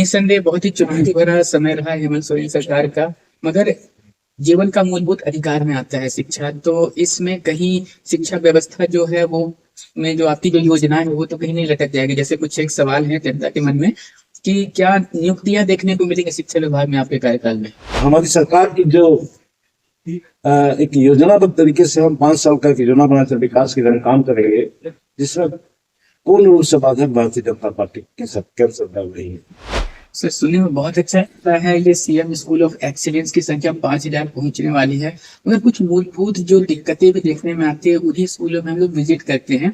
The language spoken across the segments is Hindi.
निस्संदेह बहुत ही चुनौती भरा समय रहा हेमंत सोरेन सरकार का। मगर जीवन का मूलभूत अधिकार में आता है शिक्षा, तो इसमें कहीं शिक्षा व्यवस्था जो है वो में जो आपकी जो योजना है वो तो कहीं नहीं लटक जाएगी। जैसे कुछ एक सवाल है जनता के मन में कि क्या नियुक्तियां देखने को मिलेंगी शिक्षा विभाग में आपके कार्यकाल में? हमारी सरकार की जो एक योजनाबद्ध तरीके से हम 5 साल का एक योजना बनाकर विकास के लिए काम करेंगे, जिसमें पूर्ण रूप से बाधक भारतीय जनता पार्टी के साथ केंद्र सरकार रही है। सर, सुनने में बहुत अच्छा लगता है। ये सीएम स्कूल ऑफ एक्सीलेंस की संख्या 5000 पहुंचने वाली है, मगर कुछ मूलभूत जो दिक्कतें भी देखने में आती है उन्हीं स्कूलों में हम लोग विजिट करते हैं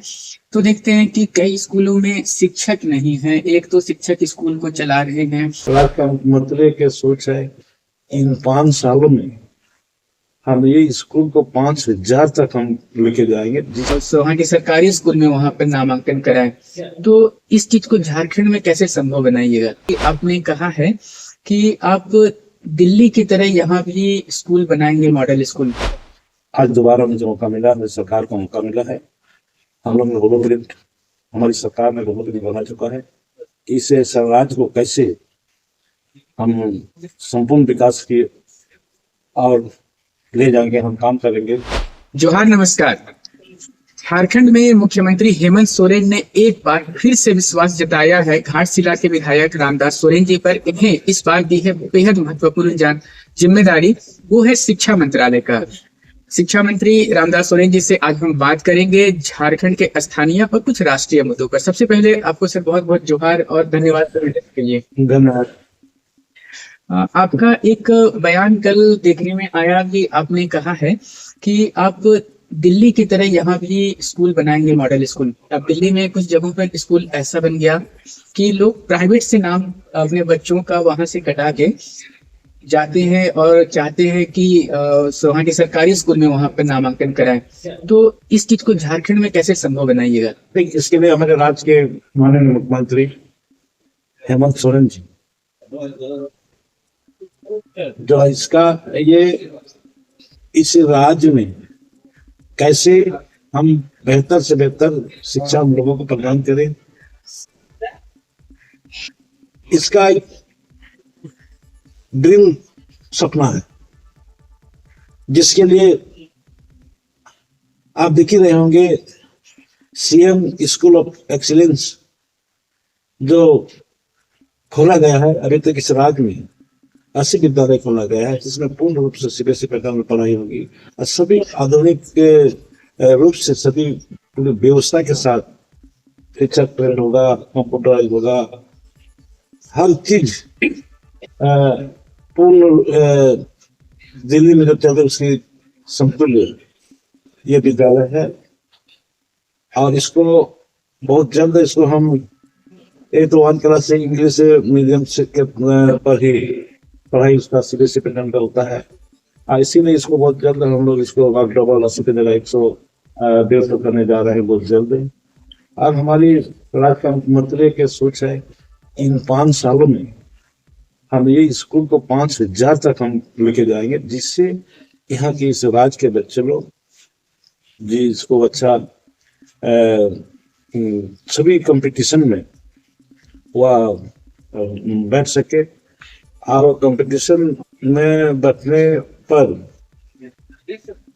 तो देखते हैं कि कई स्कूलों में शिक्षक नहीं है। एक तो शिक्षक स्कूल को चला रहे हैं। राज्य का मुख्यमंत्री के सोच है इन 5 सालों में हम ये स्कूल को 5000 तक हम लेके जाएंगे। वहाँ के सरकारी स्कूल में वहाँ पर नामांकन कराएं, तो इस चीज को झारखंड में कैसे संभव बनाइएगा? आपने कहा है कि आप दिल्ली की तरह यहाँ भी स्कूल बनाएंगे, मॉडल स्कूल। आज दोबारा मुझे मौका मिला, हमारी सरकार को मौका मिला है। हम लोग ने ब्लूप्रिंट हमारी सरकार ने ब्लूप्रिंट बना चुका है। इस राज्य को कैसे हम संपूर्ण विकास की और ले जाएंगे, हम काम करेंगे। जोहार, नमस्कार। झारखंड में मुख्यमंत्री हेमंत सोरेन ने एक बार फिर से विश्वास जताया है घाटशिला के विधायक रामदास सोरेन जी पर। इन्हें इस बार दी है बेहद महत्वपूर्ण जिम्मेदारी, वो है शिक्षा मंत्रालय का। शिक्षा मंत्री रामदास सोरेन जी से आज हम बात करेंगे झारखंड के स्थानीय और कुछ राष्ट्रीय मुद्दों पर। सबसे पहले आपको सर बहुत बहुत जोहार और धन्यवाद के लिए। धन्यवाद। आपका एक बयान कल देखने में आया कि आपने कहा है कि आप दिल्ली की तरह यहाँ भी स्कूल बनाएंगे, मॉडल स्कूल। अब दिल्ली में कुछ जगहों पर स्कूल ऐसा बन गया कि लोग प्राइवेट से नाम अपने बच्चों का वहां से कटा के जाते हैं और चाहते हैं कि वहाँ के सरकारी स्कूल में वहां पर नामांकन कराएं। तो इस चीज को झारखंड में कैसे संभव बनाइएगा? इसके लिए हमारे राज्य के माननीय मुख्यमंत्री हेमंत सोरेन जी जो इसका ये इस राज्य में कैसे हम बेहतर से बेहतर शिक्षा हम लोगों को प्रदान करें, इसका एक ड्रीम सपना है, जिसके लिए आप देख ही रहे होंगे सीएम स्कूल ऑफ एक्सीलेंस जो खोला गया है। अभी तक इस राज्य में 80 विद्यालय खोला गया है, जिसमें पूर्ण रूप से सीबीएसई पैटर्न में पढ़ाई होगी और सभी आधुनिक रूप से सभी पूरी व्यवस्था के साथ शिक्षक ट्रेन होगा, कंप्यूटराइज होगा, हर चीज पूर्ण दिल्ली में जो चल रही उसकी समतुल्य ये विद्यालय है। और इसको बहुत जल्द इसको हम 1 क्लास से इंग्लिश मीडियम से पर ही पढ़ाई उसका सीबीएसई पैटर्न का होता है। इसीलिए इसको बहुत जल्द हम लोग इसको डबल 80 की जगह 150 करने जा रहे हैं बहुत जल्द। और हमारी राज्य का मुख्यमंत्री के सोच है इन 5 सालों में हम ये स्कूल को 5000 तक हम लेके जाएंगे, जिससे यहाँ के इस राज्य के बच्चे लोग जी इसको अच्छा सभी कंपटीशन में वह बैठ सके। और कंपटीशन में बैठने पर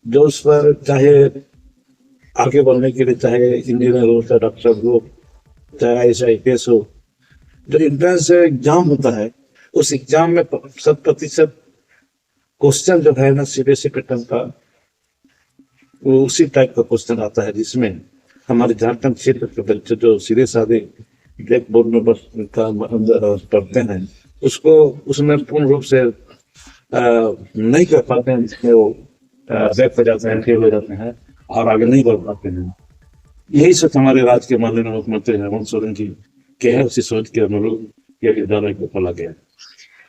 जो उस पर चाहे आगे बढ़ने के लिए चाहे इंजीनियर हो, चाहे डॉक्टर हो, चाहे IAS हो, जो एंट्रेंस एग्जाम होता है उस एग्जाम में 100% क्वेश्चन जो है ना सीबीएसई पैटर्न का, वो उसी टाइप का क्वेश्चन आता है, जिसमें हमारे झारखंड क्षेत्र के बच्चे जो सीधे साधे ब्लैक बोर्ड में पढ़ते हैं उसको उसमें पूर्ण रूप से नहीं कर पाते हैं, जिसमें वो बैक हो जाते हैं, फेल हो जाते हैं और आगे नहीं बढ़ पाते हैं। यही सोच हमारे राज्य के माननीय मुख्यमंत्री हेमंत सोरेन जी के है, उसी सोच के अनुरूप ये विद्यालय को खोला गया।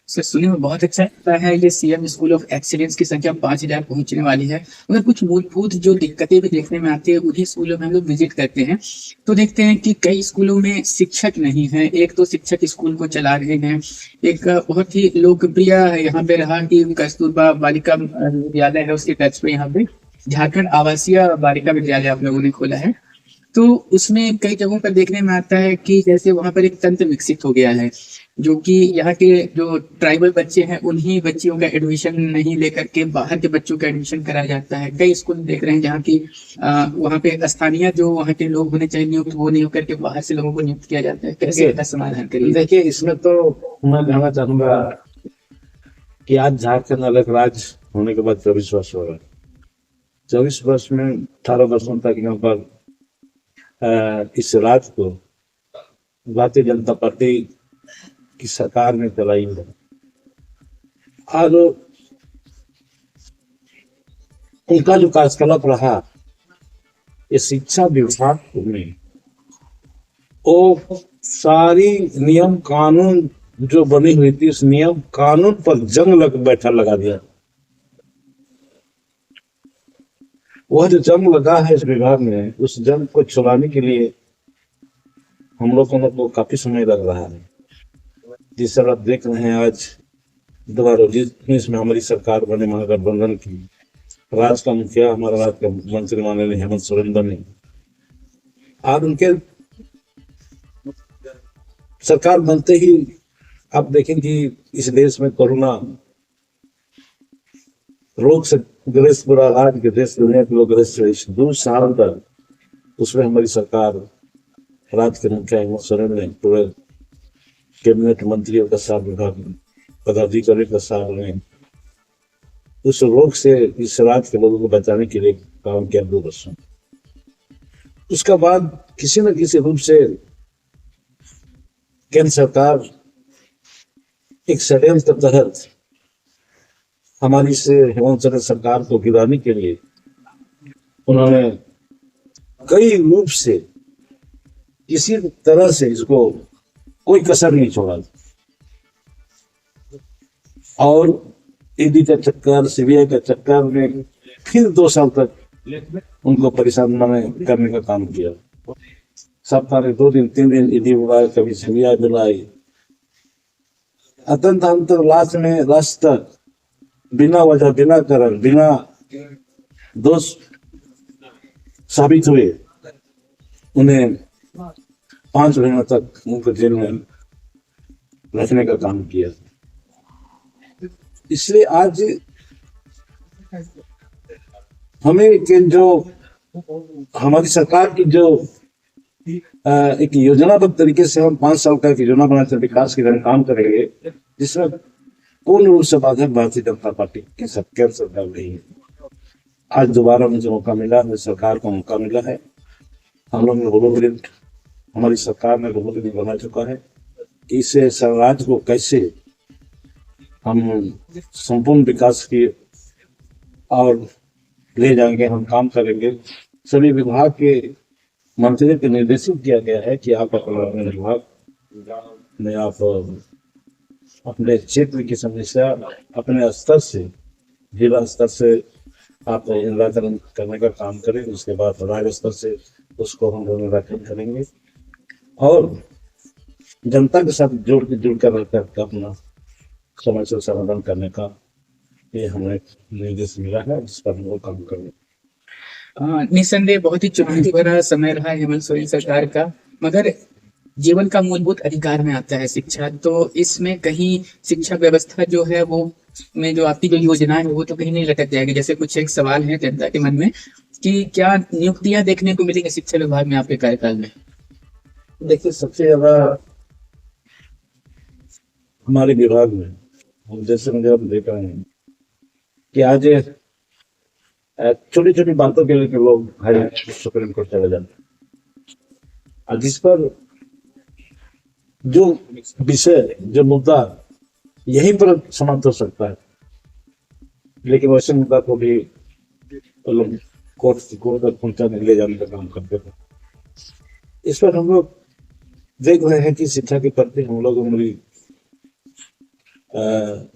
सर, सुनने में बहुत अच्छा लगता है। ये सीएम स्कूल ऑफ एक्सीलेंस की संख्या 5000 पहुंचने वाली है, मगर कुछ मूलभूत जो दिक्कतें भी देखने में आती है उन्हीं स्कूलों में हम लोग विजिट करते हैं तो देखते हैं कि कई स्कूलों में शिक्षक नहीं है। एक तो शिक्षक स्कूल को चला रहे हैं। एक बहुत ही लोकप्रिय यहाँ पे रहा कि कस्तूरबा बालिका विद्यालय है, उसके टच पे यहाँ पे झारखंड आवासीय बालिका विद्यालय आप लोगों ने खोला है। तो उसमें कई जगहों पर देखने में आता है कि जैसे वहां पर एक तंत्र विकसित हो गया है, जो कि यहाँ के जो ट्राइबल बच्चे हैं उन्हीं बच्चियों का एडमिशन नहीं लेकर के बाहर के बच्चों का एडमिशन कराया जाता है। कई स्कूल देख रहे हैं जहाँ की वहाँ पे स्थानीय जो वहाँ के लोग होने चाहिए नियुक्त, वो नहीं होकर के बाहर से लोगों को नियुक्त किया जाता है। कैसे इसका समाधान करिए? देखिए, इसमें तो मैं कहना चाहूंगा कि आज झारखंड अलग राज्य होने के बाद 24 वर्ष हो रहा है। 24 वर्ष में 18 वर्षों तक यहाँ पर इस राज्य को भारतीय जनता पार्टी की सरकार ने चलाई है। और उनका जो कार्यकलाप रहा, ये शिक्षा विभाग में वो सारी नियम कानून जो बनी हुई थी, उस नियम कानून पर जंग लगा दिया। वह जो जंग लगा है इस विभाग में, उस जंग को छुड़ाने के लिए हम लोगों को काफी समय लग रहा है। जिस तरह आप देख रहे हैं, आज 2019 में हमारी सरकार बने, महागठबंधन की राज्य का मुखिया हमारा राज्य का मंत्री माननीय हेमंत सोरेन बने। और उनके सरकार बनते ही आप देखें कि इस देश में कोरोना रोग से ग्रस्त पूरा राज्य के देश, दुनिया के लोग ग्रस्त रहे 2 साल तक। उसमें हमारी सरकार, राज्य के मुखिया हेमंत सोरेन ने पूरे कैबिनेट मंत्रियों का साथ, विभाग पदाधिकारी का साथ में उस रोग से इस राज्य के लोगों को बचाने के लिए काम किया 2 वर्षों। उसके बाद किसी न किसी रूप से केंद्र सरकार एक षड्यंत्र के तहत हमारी से हेमंत सोरेन सरकार को गिराने के लिए उन्होंने कई रूप से किसी तरह से इसको कोई कसर नहीं छोड़ा। और ईडी का चक्कर, सीबीआई का चक्कर में फिर 2 साल तक उनको परेशान करने का काम किया। सप्ताह में 2 दिन 3 दिन ईडी बुलाए, कभी सीबीआई बुलाई। अंत लास्ट तक बिना वजह, बिना कारण, बिना दोष साबित हुए उन्हें 5 महीनों तक उनको जेल में रखने का काम किया। इसलिए आज हमें जो हमारी सरकार की जो एक योजनाबद्ध तरीके से हम 5 साल का योजना बनाकर विकास के लिए काम करेंगे, जिसमें पूर्ण रूप से बाधक भारतीय जनता पार्टी के केंद्र सरकार नहीं है। आज दोबारा मुझे मौका मिला, मुझे सरकार को मौका मिला है। हम लोग ने ब्लूप्रिंट, हमारी सरकार ने ब्लूप्रिंट बना चुका है कि इसे राज्य को कैसे हम संपूर्ण विकास की और ले जाएंगे, हम काम करेंगे। सभी विभाग के मंत्रियों को निर्देशित किया गया है कि आप अपने विभाग में आप अपने क्षेत्र की समस्या अपने स्तर से, जिला स्तर से आप निराकरण करने का काम करें। उसके बाद राज्य स्तर से उसको हम निराकरण करेंगे और जनता के साथ जुड़कर रहकर अपना समस्या समाधान करने का ये हमें निर्देश मिला है, जिस पर हम लोग काम करेंगे। निस्संदेह बहुत ही चुनौती भरा समय रहा हेमंत सोरेन सरकार का, मगर जीवन का मूलभूत अधिकार में आता है शिक्षा। तो इसमें कहीं शिक्षा व्यवस्था जो है वो में जो आपकी जो योजना है वो तो कहीं नहीं लटक जाएगी। जैसे कुछ एक सवाल है जनता के मन में कि क्या नियुक्तियां देखने को मिलेंगी शिक्षा विभाग में आपके कार्यकाल में? देखिए, सबसे ज्यादा हमारे विभाग में जैसे मुझे आप देख रहे हैं कि आज छोटी छोटी बातों के लिए लोग सुप्रीम कोर्ट चले जाते हैं, और जिस पर जो विषय, जो मुद्दा यहीं पर समाप्त हो सकता है, लेकिन वैसे मुद्दा को भी लोग कोर्ट तक पहुंचाने ले जाने का काम करते थे। इस पर हम लोग देख रहे हैं कि शिक्षा के प्रति हम लोग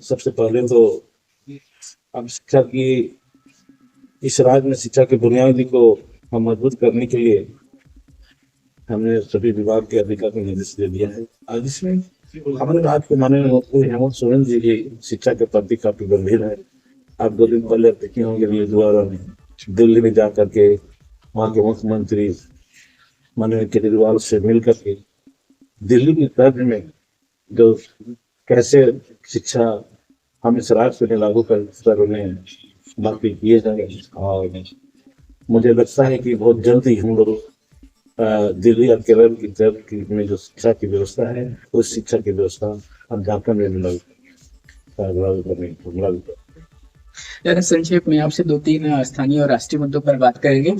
सबसे पहले तो अब शिक्षा की इस राज्य में शिक्षा के बुनियादी को हम मजबूत करने के लिए हमने सभी विभाग के अधिकारी को निर्देश दे दिया है। आज इसमें हमारे राज्य के माननीय हेमंत सोरेन जी की शिक्षा के प्रति काफी गंभीर है। आप 2 दिन पहले देखे होंगे न्यूज़ द्वारा दिल्ली में जाकर के वहाँ के मुख्यमंत्री माननीय केजरीवाल से मिलकर के दिल्ली की तर्ज में जो कैसे शिक्षा हम इस राज्य में लागू कर उन्हें बाकी किए जाए। और मुझे लगता है कि बहुत जल्दी हम लोग दिल्ली और केरल की तर्ज में जो शिक्षा की व्यवस्था है उस शिक्षा की व्यवस्था हम झारखंड में लागू करने। जरा संक्षेप में आपसे 2-3 स्थानीय और राष्ट्रीय मुद्दों पर बात करेंगे।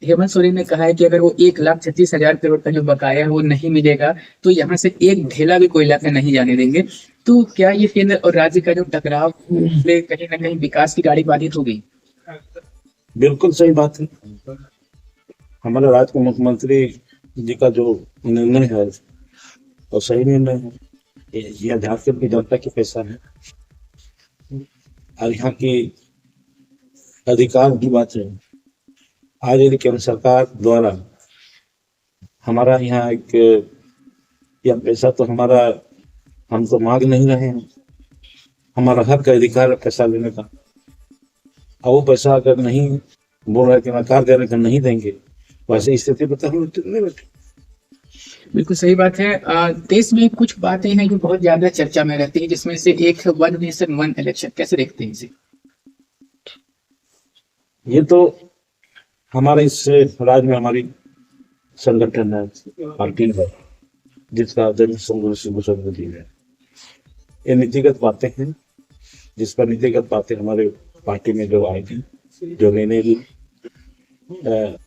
हेमंत सोरेन ने कहा है कि अगर वो 1,36,000 करोड़ का जो बकाया है वो नहीं मिलेगा तो यहाँ से एक ढेला भी कोयला का नहीं जाने देंगे। तो क्या ये केंद्र और राज्य का जो टकराव में कहीं ना कहीं विकास की गाड़ी बाधित हो गई? बिल्कुल सही बात है। हमारे राज्य के मुख्यमंत्री जी का जो निर्णय है वो सही निर्णय है। यह झारखंड की जनता की पैसा है और यहाँ की अधिकार की बात है। आज यदि केंद्र सरकार द्वारा हमारा यहाँ एक यह पैसा तो हमारा हम तो मांग नहीं रहे हैं, हमारा हक अधिकार है पैसा लेने का। और वो पैसा अगर नहीं बोल रहे कि नकार देने का नहीं देंगे वैसे स्थिति में तो हम नहीं बैठे। बिल्कुल सही बात है। देश में कुछ बातें हैं जो बहुत ज्यादा चर्चा में रहती है, जिसमें से एक वन नेशन वन इलेक्शन। कैसे देखते हैं इसे? ये तो हमारे इस राज्य में हमारी संगठन है, पार्टी है जिसका जन संघ है। ये नीतिगत बातें हैं जिस पर नीतिगत बातें हमारे पार्टी में जो आई थी जो निर्णय ली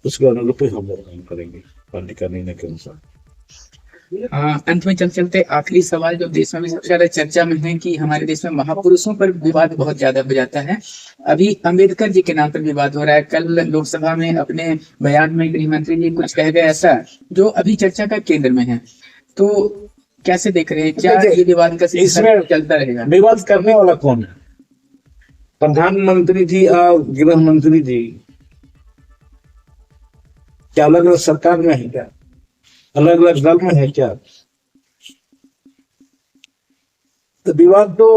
उसके अनुरूप ही हम लोग काम करेंगे पार्टी का निर्णय के अनुसार। अंत में चलते चलते आखिरी सवाल जो देश में सबसे ज्यादा चर्चा में है कि हमारे देश में महापुरुषों पर विवाद बहुत ज्यादा हो जाता है। अभी अंबेडकर जी के नाम पर विवाद हो रहा है। कल लोकसभा में अपने बयान में गृह मंत्री जी कुछ कह गए ऐसा जो अभी चर्चा का केंद्र में है। तो कैसे देख रहे हैं, क्या ये विवाद का सिलसिला चलता रहेगा? विवाद करने वाला कौन है? प्रधानमंत्री जी और गृह मंत्री जी क्या अलग अलग सरकार में है क्या? अलग अलग दल में है क्या? तो विवाद तो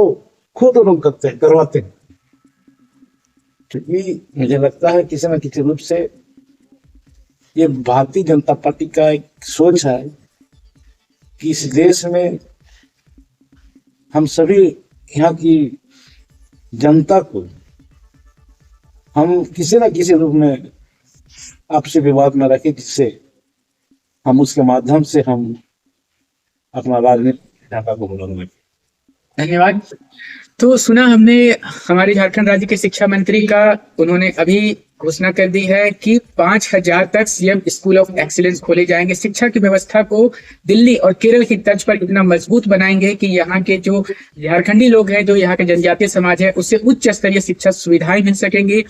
खुद लोग करते हैं, करवाते हैं। क्योंकि मुझे लगता है किसी न किसी रूप से ये भारतीय जनता पार्टी का एक सोच है कि इस देश में हम सभी यहाँ की जनता को हम किसी न किसी रूप में आपसी विवाद में रखें, जिससे हम उसके माध्यम से हम अपना राजनीतिक ढांचा को बुलंद। धन्यवाद। तो सुना हमने हमारे झारखंड राज्य के शिक्षा मंत्री का, उन्होंने अभी घोषणा कर दी है कि 5,000 तक सीएम स्कूल ऑफ एक्सीलेंस खोले जाएंगे। शिक्षा की व्यवस्था को दिल्ली और केरल की तर्ज पर इतना मजबूत बनाएंगे कि यहाँ के जो झारखंडी लोग हैं, जो यहाँ के जनजातीय समाज है, उससे उच्च स्तरीय शिक्षा सुविधाएं मिल सकेंगी।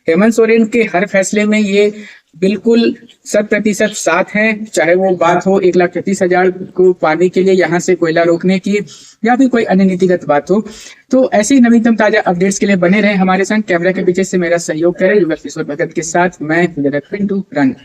हेमंत सोरेन के हर फैसले में ये बिल्कुल 100% साथ हैं, चाहे वो बात हो 1,36,000 को पाने के लिए यहाँ से कोयला रोकने की या फिर कोई अन्य नीतिगत बात हो। तो ऐसे ही नवीनतम ताजा अपडेट्स के लिए बने रहे हमारे संग। कैमरा के पीछे से मेरा सहयोग करें युवा किशोर भगत के साथ मैं पिंटू रन।